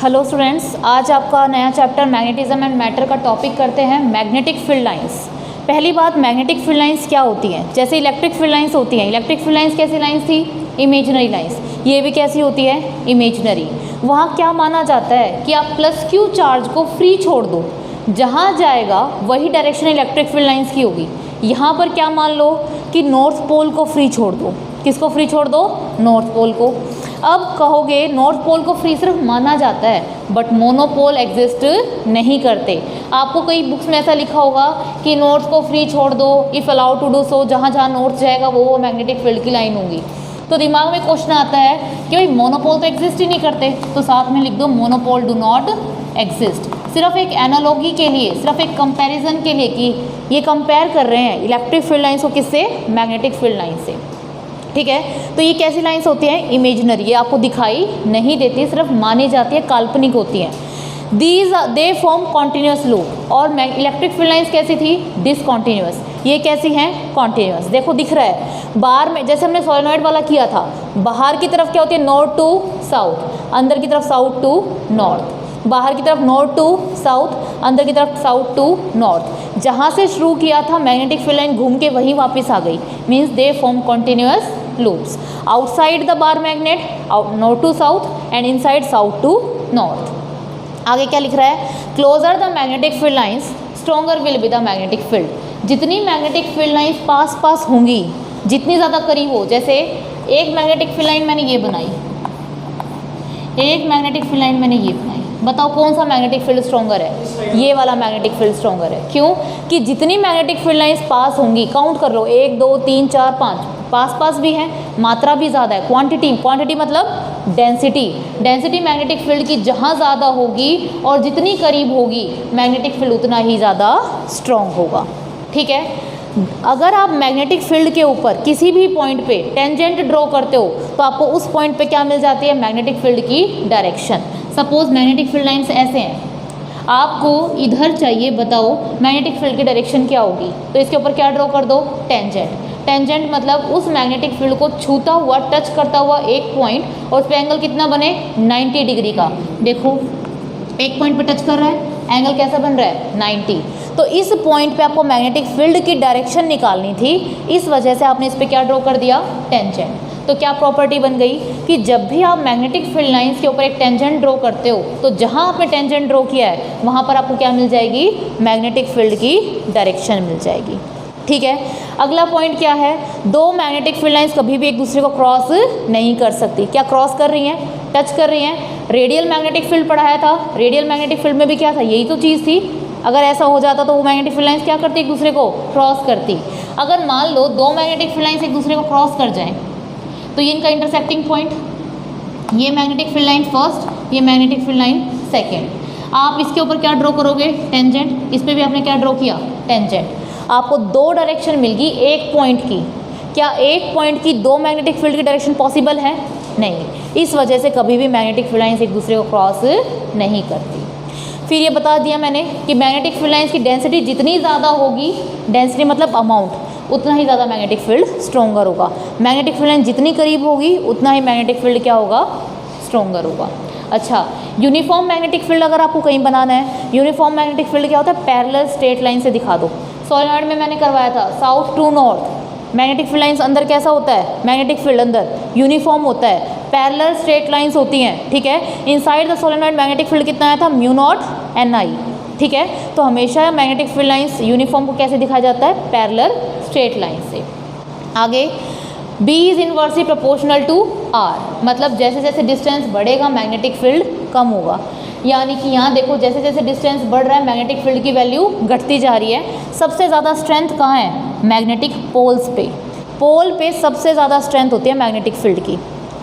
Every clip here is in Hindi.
हेलो स्टूडेंट्स, आज आपका नया चैप्टर मैग्नेटिज्म एंड मैटर का टॉपिक करते हैं मैग्नेटिक फील्ड लाइंस। पहली बात, मैग्नेटिक फील्ड लाइंस क्या होती हैं? जैसे इलेक्ट्रिक फील्ड लाइंस होती हैं, इलेक्ट्रिक फील्ड लाइंस कैसी लाइंस थी? Imaginary lines. ये भी कैसी होती है? इमेजिनरी। वहाँ क्या माना जाता है कि आप प्लस क्यू चार्ज को फ्री छोड़ दो, जहाँ जाएगा वही डायरेक्शन इलेक्ट्रिक फील्ड लाइंस की होगी। यहाँ पर क्या मान लो कि नॉर्थ पोल को फ्री छोड़ दो। किसको फ्री छोड़ दो? नॉर्थ पोल को। अब कहोगे नॉर्थ पोल को फ्री सिर्फ माना जाता है, बट मोनोपोल एग्जिस्ट नहीं करते। आपको कई बुक्स में ऐसा लिखा होगा कि नॉर्थ को फ्री छोड़ दो, if allowed to do so, जहाँ जहाँ नॉर्थ जाएगा वो मैग्नेटिक फील्ड की लाइन होगी। तो दिमाग में क्वेश्चन आता है कि भाई मोनोपोल तो एग्जिस्ट ही नहीं करते, तो साथ में लिख दो मोनोपोल डू नॉट एग्जिस्ट। सिर्फ एक एनालॉजी के लिए, सिर्फ एक कंपैरिजन के लिए कि ये कंपेयर कर रहे हैं इलेक्ट्रिक फील्ड लाइंस को किससे? मैग्नेटिक फील्ड लाइन से। ठीक है, तो ये कैसी लाइंस होती हैं? इमेजिनरी। ये आपको दिखाई नहीं देती, सिर्फ मानी जाती है, काल्पनिक होती हैं। दे फॉर्म कॉन्टिन्यूस लूप। और इलेक्ट्रिक फील्ड लाइंस कैसी थी? डिसकॉन्टिन्यूस। ये कैसी हैं? कॉन्टिन्यूस। देखो दिख रहा है बाहर में, जैसे हमने सोलेनॉइड वाला किया था, बाहर की तरफ क्या होती है? नॉर्थ टू साउथ, अंदर की तरफ साउथ टू नॉर्थ। बाहर की तरफ नॉर्थ टू साउथ, अंदर की तरफ साउथ टू नॉर्थ। जहाँ से शुरू किया था मैग्नेटिक फील्ड लाइन घूम के वहीं वापस आ गई, means they form continuous loops. Outside the bar magnet, north to south and inside south to north. आगे क्या लिख रहा है? Closer the magnetic field lines stronger will be the magnetic field. जितनी मैग्नेटिक फील्ड लाइंस पास पास होंगी, जितनी ज़्यादा करीब हो, जैसे एक मैग्नेटिक फील्ड लाइन मैंने ये बनाई, एक मैग्नेटिक फील्ड लाइन मैंने ये बनाई, बताओ कौन सा मैग्नेटिक फील्ड स्ट्रॉन्गर है? ये वाला मैग्नेटिक फील्ड स्ट्रॉन्गर है। क्यों? कि जितनी मैग्नेटिक फील्ड लाइंस पास होंगी, काउंट कर लो, 1 2 3 4 5, पास पास भी हैं, मात्रा भी ज़्यादा है, क्वांटिटी मतलब डेंसिटी। डेंसिटी मैग्नेटिक फील्ड की जहाँ ज़्यादा होगी और जितनी करीब होगी मैग्नेटिक फील्ड उतना ही ज़्यादा स्ट्रॉन्ग होगा। ठीक है, अगर आप मैग्नेटिक फील्ड के ऊपर किसी भी पॉइंट पे टेंजेंट ड्रॉ करते हो तो आपको उस पॉइंट पे क्या मिल जाती है? मैग्नेटिक फील्ड की direction. Suppose magnetic field lines ऐसे हैं, आपको इधर चाहिए, बताओ मैग्नेटिक फील्ड की डायरेक्शन क्या होगी? तो इसके ऊपर क्या ड्रॉ कर दो? टेंजेंट। टेंजेंट मतलब उस मैग्नेटिक फील्ड को छूता हुआ, टच करता हुआ एक पॉइंट, और उस पर एंगल कितना बने? 90 डिग्री का। देखो एक पॉइंट पे टच कर रहा है, एंगल कैसा बन रहा है? 90। तो इस पॉइंट पे आपको मैग्नेटिक फील्ड की डायरेक्शन निकालनी थी, इस वजह से आपने इस पे क्या ड्रॉ कर दिया? टेंजेंट। तो क्या प्रॉपर्टी बन गई कि जब भी आप मैग्नेटिक फील्ड लाइंस के ऊपर एक टेंजेंट ड्रॉ करते हो, तो जहां आपने टेंजेंट ड्रॉ किया है वहां पर आपको क्या मिल जाएगी? मैग्नेटिक फील्ड की डायरेक्शन मिल जाएगी। ठीक है, अगला पॉइंट क्या है? दो मैग्नेटिक फील्ड लाइंस कभी भी एक दूसरे को क्रॉस नहीं कर सकती। क्या क्रॉस कर रही हैं? टच कर रही हैं। रेडियल मैग्नेटिक फील्ड पढ़ाया था, रेडियल मैग्नेटिक फील्ड में भी क्या था? यही तो चीज़ थी। अगर ऐसा हो जाता तो वो मैग्नेटिक फील्ड लाइंस क्या करती? एक दूसरे को क्रॉस करती। अगर मान लो दो मैग्नेटिक फील्ड लाइंस एक दूसरे को क्रॉस कर जाएं, तो ये इनका इंटरसेक्टिंग पॉइंट, ये मैग्नेटिक फील्ड लाइन फर्स्ट, ये मैग्नेटिक फील्ड लाइन सेकेंड। आप इसके ऊपर क्या ड्रॉ करोगे? टेंजेंट। इस पर भी आपने क्या ड्रॉ किया? टेंजेंट। आपको दो डायरेक्शन मिल गई एक पॉइंट की। क्या एक पॉइंट की दो मैग्नेटिक फील्ड की डायरेक्शन पॉसिबल है? नहीं। इस वजह से कभी भी मैग्नेटिक फील्ड लाइंस एक दूसरे को क्रॉस नहीं करती। फिर ये बता दिया मैंने कि मैग्नेटिक फील्ड लाइंस की डेंसिटी जितनी ज़्यादा होगी, डेंसिटी मतलब अमाउंट, उतना ही ज़्यादा मैग्नेटिक फील्ड स्ट्रॉन्गर होगा। मैग्नेटिक फील्ड लाइन जितनी करीब होगी उतना ही मैग्नेटिक फील्ड क्या होगा? स्ट्रॉन्गर होगा। अच्छा, यूनिफॉर्म मैग्नेटिक फील्ड अगर आपको कहीं बनाना है, यूनिफॉर्म मैग्नेटिक फील्ड क्या होता है? पैरेलल स्ट्रेट लाइन से दिखा दो। सोलेनॉइड में मैंने करवाया था south to north. Magnetic field lines अंदर कैसा होता है? मैग्नेटिक फील्ड अंदर यूनिफॉर्म होता है, पैरेलल स्ट्रेट लाइंस होती हैं। ठीक है, inside the solenoid magnetic field कितना आया था? Mu naught NI। ठीक है, तो हमेशा मैग्नेटिक फील्ड लाइंस यूनिफॉर्म को कैसे दिखाया जाता है? पैरेलल स्ट्रेट लाइन से। आगे B is inversely proportional to R, मतलब जैसे जैसे डिस्टेंस बढ़ेगा मैग्नेटिक फील्ड कम होगा। यानी कि यहाँ देखो जैसे जैसे डिस्टेंस बढ़ रहा है मैग्नेटिक फील्ड की वैल्यू घटती जा रही है। सबसे ज़्यादा स्ट्रेंथ कहाँ है? मैग्नेटिक पोल्स पे। पोल पे सबसे ज़्यादा स्ट्रेंथ होती है मैग्नेटिक फील्ड की।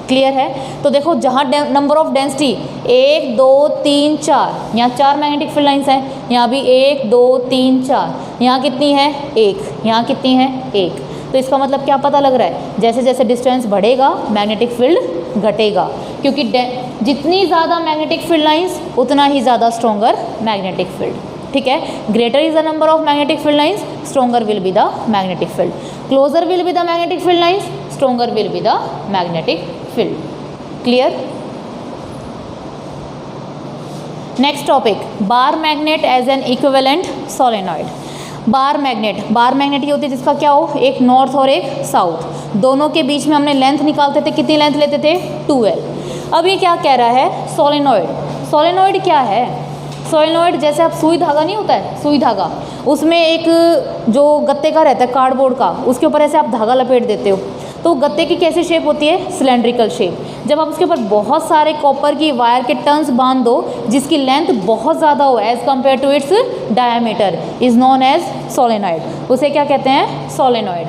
क्लियर है? तो देखो जहाँ नंबर ऑफ डेंसिटी 1 2 3 4, यहाँ 4 मैग्नेटिक फील्ड लाइंस हैं, यहाँ भी 1 2 3 4, यहाँ कितनी है? 1, यहाँ कितनी है? 1। तो इसका मतलब क्या पता लग रहा है? जैसे जैसे डिस्टेंस बढ़ेगा मैग्नेटिक फील्ड घटेगा, क्योंकि जितनी ज़्यादा मैग्नेटिक फील्ड लाइंस उतना ही ज़्यादा स्ट्रॉन्गर मैग्नेटिक फील्ड। ठीक है, greater is the number of magnetic field lines, stronger will be the magnetic field. Closer will be the magnetic field lines, stronger will be the magnetic field. Clear? Next topic, bar magnet as an equivalent solenoid. Bar magnet ये होती है जिसका क्या हो, एक नॉर्थ और एक साउथ, दोनों के बीच में हमने लेंथ निकालते थे, कितनी लेंथ लेते थे 2L। अब ये क्या कह रहा है, सोलेनॉइड क्या है, सोलेनॉइड जैसे आप सुई धागा नहीं होता है, सुई धागा, उसमें एक जो गत्ते का रहता है कार्डबोर्ड का, उसके ऊपर ऐसे आप धागा लपेट देते हो, तो गत्ते की कैसी शेप होती है, सिलेंड्रिकल शेप। जब आप उसके ऊपर बहुत सारे कॉपर की वायर के टर्न्स बांध दो जिसकी लेंथ बहुत ज़्यादा हो as compare to its diameter, is known as solenoid, उसे क्या कहते हैं, सोलेनॉइड।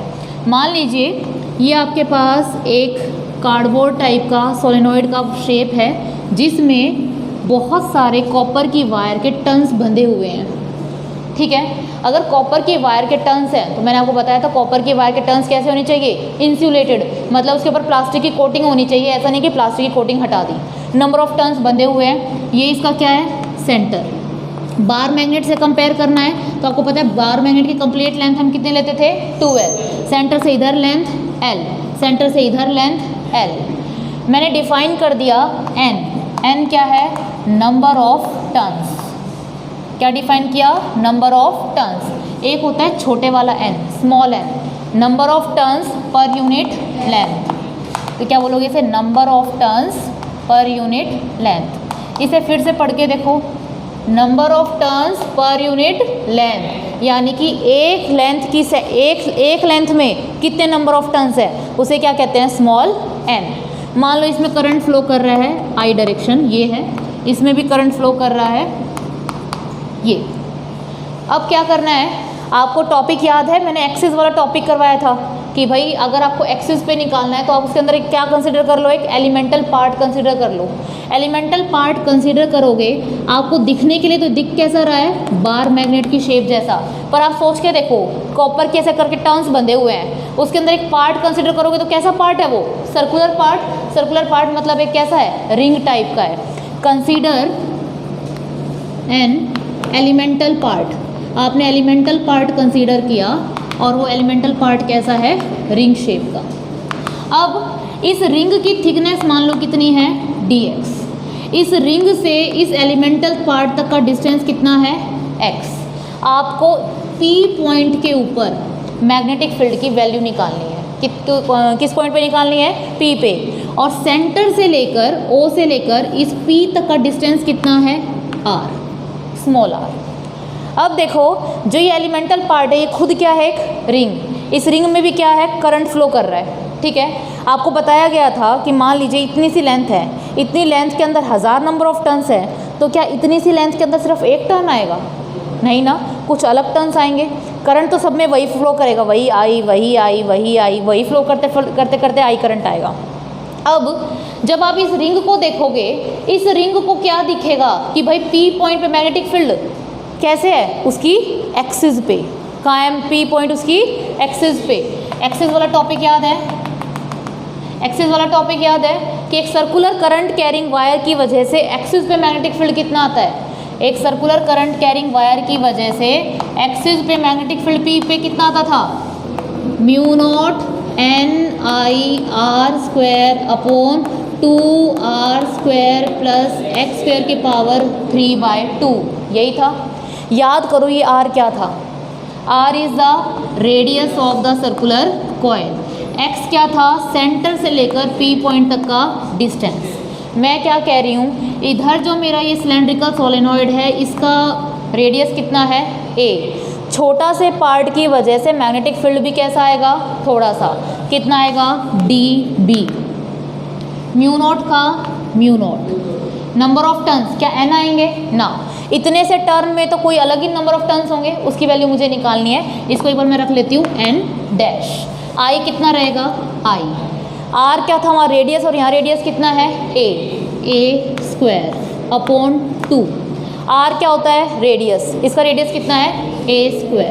मान लीजिए ये आपके पास एक कार्डबोर्ड टाइप का सोलेनॉइड का शेप है जिसमें बहुत सारे कॉपर की वायर के टर्न्स बंधे हुए हैं, ठीक है। अगर कॉपर की वायर के टर्न्स हैं तो मैंने आपको बताया था कॉपर की वायर के टर्न्स कैसे होनी चाहिए, इंसुलेटेड, मतलब उसके ऊपर प्लास्टिक की कोटिंग होनी चाहिए, ऐसा नहीं कि प्लास्टिक की कोटिंग हटा दी। नंबर ऑफ टर्न्स बंधे हुए हैं, ये इसका क्या है, सेंटर। बार मैग्नेट से कंपेयर करना है तो आपको पता है बार मैग्नेट की कंप्लीट लेंथ हम कितने लेते थे, 2L, सेंटर से इधर लेंथ L, सेंटर से इधर लेंथ L। मैंने डिफाइन कर दिया N क्या है, नंबर ऑफ टर्न्स। क्या डिफाइन किया, नंबर ऑफ टर्न्स। एक होता है छोटे वाला n, small n, number of turns per unit length, तो क्या बोलोगे इसे, number of turns per unit length. इसे फिर से पढ़ के देखो, number of turns per unit length, यानी कि एक लेंथ की से एक लेंथ में कितने नंबर ऑफ टर्न्स है, उसे क्या कहते हैं, स्मॉल n। मान लो इसमें करंट फ्लो कर रहा है I डायरेक्शन, ये है, इसमें भी करंट फ्लो कर रहा है ये। अब क्या करना है, आपको टॉपिक याद है, मैंने एक्सिस वाला टॉपिक करवाया था कि भाई अगर आपको एक्सिस पे निकालना है तो आप उसके अंदर एक क्या कंसीडर कर लो, एक एलिमेंटल पार्ट कंसीडर कर लो। एलिमेंटल पार्ट कंसीडर करोगे, आपको दिखने के लिए तो दिख कैसा रहा है, बार मैग्नेट की शेप जैसा, पर आप सोच के देखो कॉपर कैसे करके टर्न्स बंधे हुए हैं, उसके अंदर एक पार्ट कंसीडर करोगे तो कैसा पार्ट है वो, सर्कुलर पार्ट। सर्कुलर पार्ट मतलब एक कैसा है, रिंग टाइप का है। कंसीडर एन एलिमेंटल पार्ट, आपने एलिमेंटल पार्ट कंसीडर किया और वो एलिमेंटल पार्ट कैसा है, रिंग शेप का। अब इस रिंग की थिकनेस मान लो कितनी है, dx। इस रिंग से इस एलिमेंटल पार्ट तक का डिस्टेंस कितना है, x। आपको P पॉइंट के ऊपर मैग्नेटिक फील्ड की वैल्यू निकालनी है, किस पॉइंट पे निकालनी है, P पे, और सेंटर से लेकर O से लेकर इस P तक का डिस्टेंस कितना है, r, स्मॉल r। अब देखो जो ये एलिमेंटल पार्ट है ये खुद क्या है, एक रिंग, इस रिंग में भी क्या है, करंट फ्लो कर रहा है, ठीक है। आपको बताया गया था कि मान लीजिए इतनी सी लेंथ है, इतनी लेंथ के अंदर 1000 नंबर ऑफ टर्न्स है, तो क्या इतनी सी लेंथ के अंदर सिर्फ एक टर्न आएगा, नहीं ना, कुछ अलग टर्न्स आएंगे। करंट तो सब में वही फ्लो करेगा, वही आई वही आई वही आई, वही फ्लो करते करते करते आई करंट आएगा। अब जब आप इस रिंग को देखोगे, इस रिंग को क्या दिखेगा कि भाई P पॉइंट पे मैग्नेटिक फील्ड कैसे है, उसकी एक्सिस पे, कहाँ है P पॉइंट, उसकी एक्सिस पे। एक्सिस वाला टॉपिक याद है, एक्सिस वाला टॉपिक याद है कि एक सर्कुलर करंट कैरिंग वायर की वजह से एक्सिस पे मैग्नेटिक फील्ड कितना आता है, एक सर्कुलर करंट कैरिंग वायर की वजह से एक्सिस पे मैग्नेटिक फील्ड P पे कितना आता था, mu naught NIR² upon 2R² plus x² की पावर 3/2, यही था। याद करो ये R क्या था, R is the radius of the circular coil, x क्या था, सेंटर से लेकर P पॉइंट तक का डिस्टेंस। मैं क्या कह रही हूँ, इधर जो मेरा ये सिलेंड्रिकल सोलेनॉइड है इसका रेडियस कितना है, a। छोटा से पार्ट की वजह से मैग्नेटिक फील्ड भी कैसा आएगा, थोड़ा सा, कितना आएगा, dB। म्यू नॉट का mu naught. Number of turns क्या n आएंगे ना, इतने से टर्न में तो कोई अलग ही नंबर ऑफ टर्न्स होंगे, उसकी वैल्यू मुझे निकालनी है। इसको एक बार मैं रख लेती हूँ n डैश। I कितना रहेगा, I। R क्या था हमारा रेडियस, और यहाँ रेडियस कितना है, a² अपॉन 2। R क्या होता है, रेडियस, इसका रेडियस कितना है, a²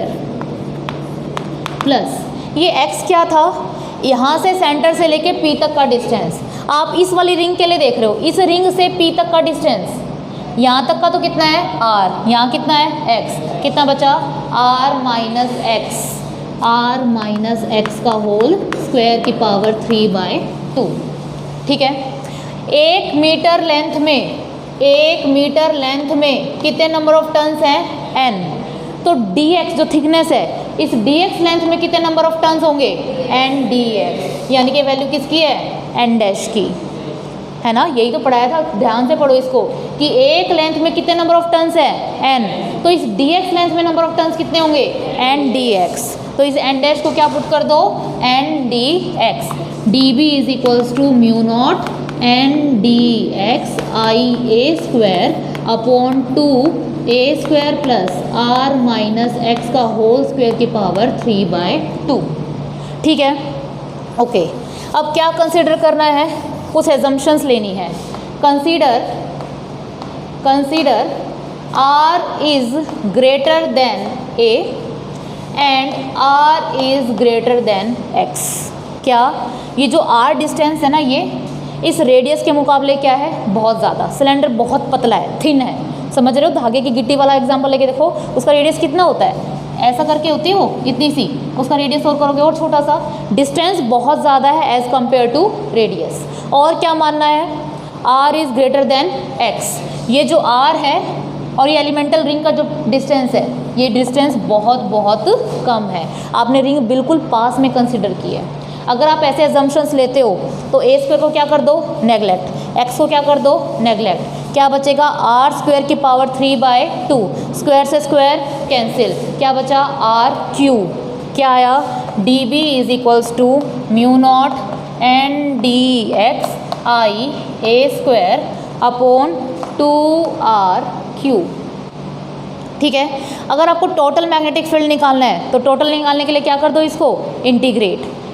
प्लस ये x क्या था, यहाँ से सेंटर से लेके P तक का डिस्टेंस। आप इस वाली रिंग के लिए देख रहे हो, इस रिंग से P तक का डिस्टेंस, यहाँ तक का तो कितना है r, यहाँ कितना है x, कितना बचा r माइनस एक्स का होल स्क्वायर की पावर 3/2, ठीक है। 1 मीटर लेंथ में 1 मीटर लेंथ में कितने नंबर ऑफ टर्न्स हैं, n। तो dx जो थिकनेस है, इस dx लेंथ में कितने नंबर ऑफ टर्न्स होंगे, n dx, यानी कि वैल्यू किसकी है, n डैश की, है ना। यही तो पढ़ाया था, ध्यान से पढ़ो इसको, कि एक लेंथ में कितने नंबर ऑफ टर्न्स है, n। तो इस dx लेंथ में नंबर ऑफ टर्न्स कितने होंगे, n dx। तो इस n डैश को क्या पुट कर दो, n dx। db is equals to mu naught n dx i a square upon 2 a square plus r minus x का होल स्क्वायर की पावर 3/2। ठीक है, ओके। अब क्या कंसिडर करना है, कुछ एजम्पशंस लेनी है। Consider r is greater than a and r is greater than x। क्या ये जो r डिस्टेंस है ना, ये इस रेडियस के मुकाबले क्या है, बहुत ज़्यादा। सिलेंडर बहुत पतला है, थिन है, समझ रहे हो। धागे की गिट्टी वाला एग्जांपल लेके देखो, उसका रेडियस कितना होता है, ऐसा करके होती है वो इतनी सी, उसका रेडियस और करोगे और छोटा सा। डिस्टेंस बहुत ज़्यादा है एज़ कम्पेयर टू रेडियस। और क्या मानना है, r is greater than x। ये जो r है और ये एलिमेंटल रिंग का जो डिस्टेंस है, ये डिस्टेंस बहुत बहुत कम है। आपने रिंग बिल्कुल पास में कंसिडर की है। अगर आप ऐसे एजम्पशंस लेते हो तो a स्क्वायर को क्या कर दो, नेगलेक्ट, x को क्या कर दो, नेगलेक्ट। क्या बचेगा, r स्क्वायर की पावर 3/2, स्क्वायर से स्क्वायर कैंसिल, क्या बचा, r क्यूब। क्या आया, db is equals to mu naught n dx i a square upon 2r cube. ठीक है, अगर आपको टोटल मैग्नेटिक फील्ड निकालना है तो टोटल निकालने के लिए क्या कर दो, इसको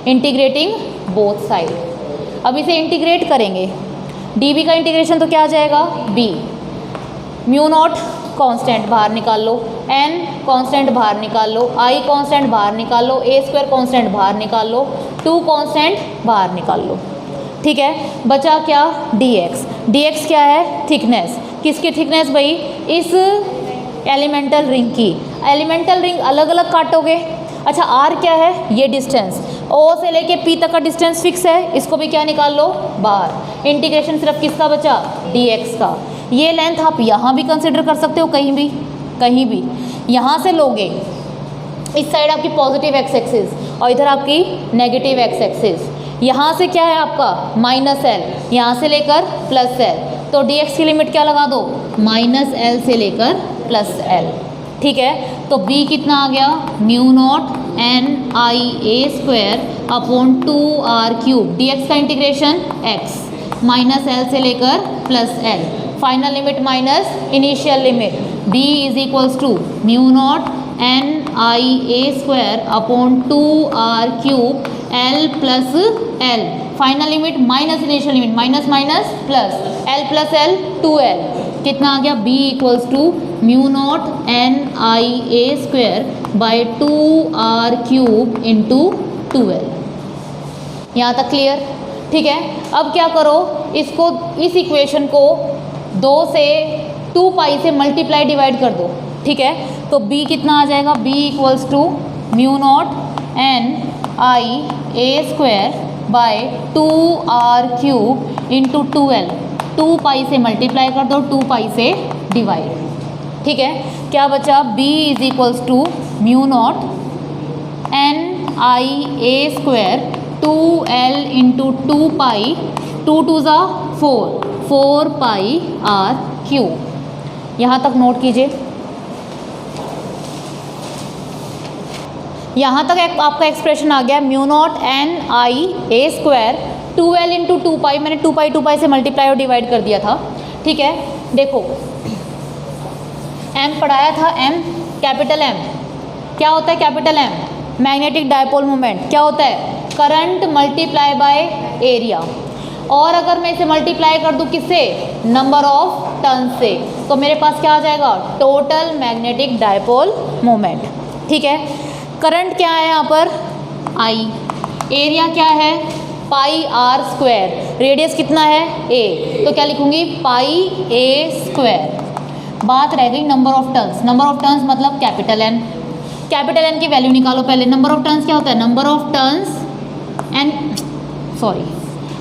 इंटीग्रेटिंग बोथ साइड। अब इसे इंटीग्रेट करेंगे, dB का इंटीग्रेशन तो क्या आ जाएगा, b। म्यू नॉट कांस्टेंट बाहर निकाल लो, n कांस्टेंट बाहर निकाल लो, i कांस्टेंट बाहर निकाल लो, a स्क्वायर कांस्टेंट बाहर निकाल लो, 2 कांस्टेंट बाहर निकाल लो। ठीक है, बचा क्या, dx। dx क्या है, थिकनेस। किसकी थिकनेस भाई, इस एलिमेंटल रिंग की। एलिमेंटल रिंग अलग अलग काटोगे। अच्छा, r क्या है, ये डिस्टेंस, o से लेके p तक का डिस्टेंस फिक्स है, इसको भी क्या निकाल लो, बाहर। इंटीग्रेशन सिर्फ किसका बचा, dx का। ये लेंथ आप यहाँ भी कंसिडर कर सकते हो, कहीं भी। यहाँ से लोगे, इस साइड आपकी पॉजिटिव एक्स एक्सिस और इधर आपकी नेगेटिव एक्स एक्सिस। यहाँ से क्या है आपका, -l, यहाँ से लेकर +l। तो dx की लिमिट क्या लगा दो, -l से लेकर +l। ठीक है, तो b कितना आ गया, mu naught n i a square upon 2r cube. dx का इंटीग्रेशन x, -l से लेकर +l, final limit minus initial limit. b is equals to mu naught n i a square upon 2r cube l plus l, final limit minus initial limit, minus minus plus, l plus l 2l। कितना आ गया, b equals to mu naught n i a square by 2r cube into 2l। यहाँ तक क्लियर। ठीक है, अब क्या करो, इसको, इस इक्वेशन को 2 से 2 पाई से मल्टीप्लाई डिवाइड कर दो। ठीक है, तो b कितना आ जाएगा, b equals to mu naught n i a square by 2r cube into 2l। 2 pi से मल्टीप्लाई कर दो, 2 पाई से डिवाइड। ठीक है, क्या बचा, b is equals to mu naught n i a square 2l into 2 pi, 2 2 ज़ा 4 पाई r क्यूब। यहाँ तक नोट कीजिए। यहाँ तक आपका एक्सप्रेशन आ गया, mu naught n i a square 2l into 2 पाई, मैंने 2 पाई से मल्टीप्लाई और डिवाइड कर दिया था। ठीक है, देखो m पढ़ाया था, m कैपिटल M क्या होता है, capital M magnetic dipole moment क्या होता है, करंट मल्टीप्लाई बाय एरिया। और अगर मैं इसे मल्टीप्लाई कर दूं किससे, नंबर ऑफ टर्न से, तो मेरे पास क्या आ जाएगा, टोटल मैग्नेटिक डायपोल मोमेंट। ठीक है, करंट क्या है यहाँ पर, I, एरिया क्या है, पाई r स्क्वायर, रेडियस कितना है, a, तो क्या लिखूंगी, पाई a स्क्वायर। बात रह गई number of turns. Number of turns मतलब कैपिटल N। कैपिटल N की वैल्यू निकालो पहले। नंबर ऑफ टर्न्स क्या होता है, नंबर ऑफ टर्न्स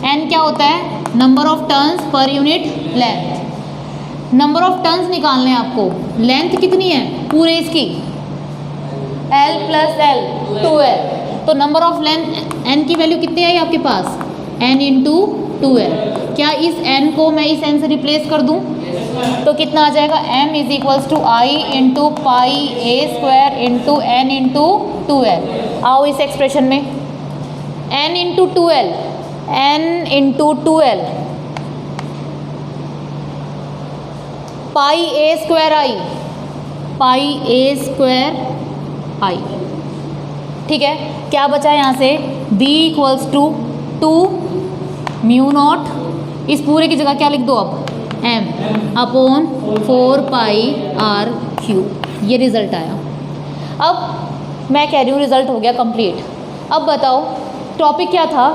N क्या होता है, number of turns per unit length. Number of turns निकालने हैं आपको। लेंथ कितनी है पूरे इसकी, L प्लस L 2L। तो नंबर ऑफ लेंथ n की वैल्यू कितनी आई आपके पास, n इंटू 2L। क्या इस n को मैं इस n से रिप्लेस कर दूं तो कितना आ जाएगा, m is equals to i into pi a square into n into 2L। आओ इस एक्सप्रेशन में, n into 2L, n into 2L pi a square i, pi a square i. ठीक है, क्या बचा यहाँ से, b equals to 2 mu naught, इस पूरे की जगह क्या लिख दो अब, m upon 4 pi r cube. ये रिजल्ट आया। अब मैं कह रही हूँ रिजल्ट हो गया कंप्लीट। अब बताओ टॉपिक क्या था,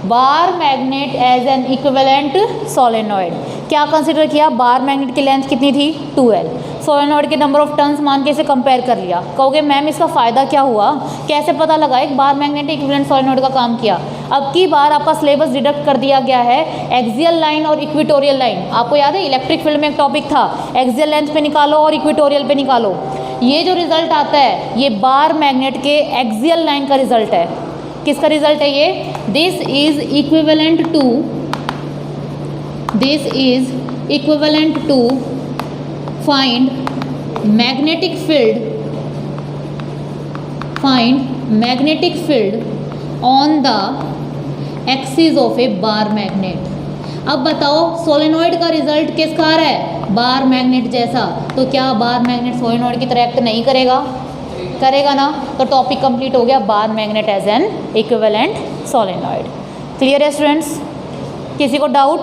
bar magnet as an equivalent solenoid. क्या कंसिडर किया, बार मैग्नेट की लेंथ कितनी थी 2L, सोलेनॉइड के नंबर ऑफ टर्न्स मान के इसे कंपेयर कर लिया। कहोगे मैम इसका फ़ायदा क्या हुआ, कैसे पता लगा एक बार मैग्नेट इक्विवेलेंट सोलेनॉइड का काम किया। अब की बार आपका सिलेबस डिडक्ट कर दिया गया है एक्सियल लाइन और इक्वेटोरियल लाइन। आपको याद है इलेक्ट्रिक फील्ड में एक टॉपिक था, एक्सियल लेंथ पे निकालो और इक्वेटोरियल पे निकालो। ये जो रिजल्ट आता है ये बार मैग्नेट के एक्सियल लाइन का रिजल्ट है। किसका रिजल्ट है ये, this is equivalent to find magnetic field on the axis of a bar magnet. अब बताओ सोलेनॉइड का रिजल्ट किसका आ रहा है, बार मैग्नेट जैसा, तो क्या बार मैग्नेट सोलेनॉइड की तरह एक्ट नहीं करेगा, करेगा ना। तो टॉपिक कंप्लीट हो गया, bar magnet as an equivalent solenoid. Clear है स्टूडेंट्स, किसी को डाउट।